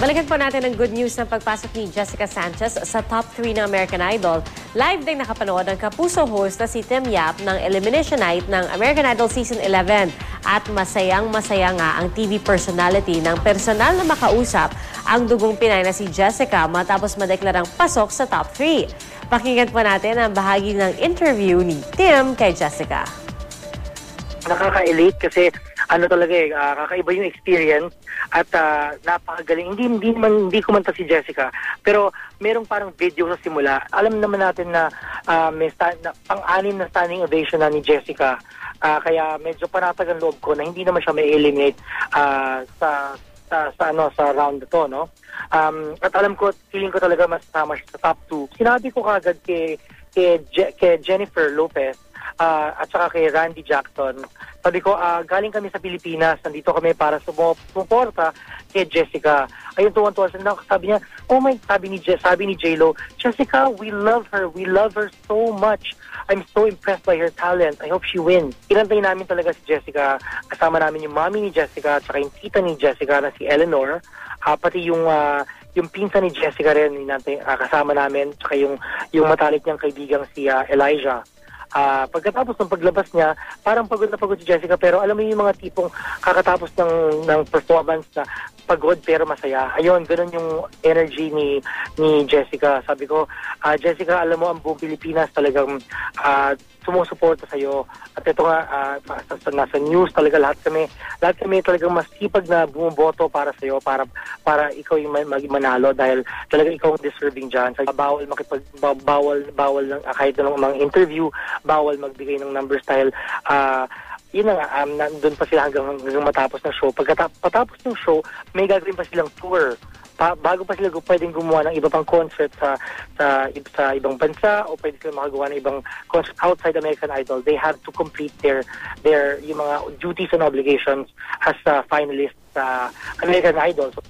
Balikan po natin ang good news ng pagpasok ni Jessica Sanchez sa top 3 ng American Idol. Live din nakapanood ang kapuso host na si Tim Yap ng Elimination Night ng American Idol Season 11. At masayang-masaya nga ang TV personality ng personal na makausap ang dugong Pinay na si Jessica matapos madeklarang pasok sa top 3. Pakinggan po natin ang bahagi ng interview ni Tim kay Jessica. Nakaka-elate kasi kakaiba yung experience at napakagaling. Hindi kumanta si Jessica, pero merong parang video sa simula. Alam naman natin na pang-anim na standing ovation na ni Jessica. Kaya medyo panatag ang loob ko na hindi naman siya may eliminate sa round na to, no? At alam ko, feeling ko talaga masama siya sa top 2. Sinabi ko kagad kay Jennifer Lopez at saka kay Randy Jackson. Sabi ko, galing kami sa Pilipinas, nandito kami para sumuporta kay Jessica. Ayun, tuwan-tuwa siya. Sabi niya, sabi ni J-Lo, Jessica, we love her so much. I'm so impressed by her talent. I hope she wins. Inantay namin talaga si Jessica. Kasama namin yung mommy ni Jessica at saka yung tita ni Jessica na si Eleanor. Pati yung pinsan ni Jessica rin, kasama namin. Saka yung matalik niyang kaibigang si Elijah. Pagkatapos ng paglabas niya, parang pagod na pagod si Jessica, pero alam mo yung mga tipong kakatapos ng performance na pagod pero masaya. Ayun, ganun yung energy ni Jessica. Sabi ko, Jessica, alam mo, ang buong Pilipinas talagang sumusuporta sa'yo. At ito nga, nasa news talaga lahat kami talagang masipag na bumuboto para sa'yo, para ikaw yung manalo dahil talaga ikaw ang deserving dyan. Bawal bawal lang kahit ng mga interview, bawal magbigay ng numbers dahil yun na nga, nandun pa sila hanggang matapos ng show. Patapos ng show, may gagawin pa silang tour. Bago pa sila pwedeng gumawa ng iba pang concert sa ibang bansa o pwede sila makagawa ng ibang concert outside American Idol. They have to complete their yung mga duties and obligations as finalists sa American Idol. So,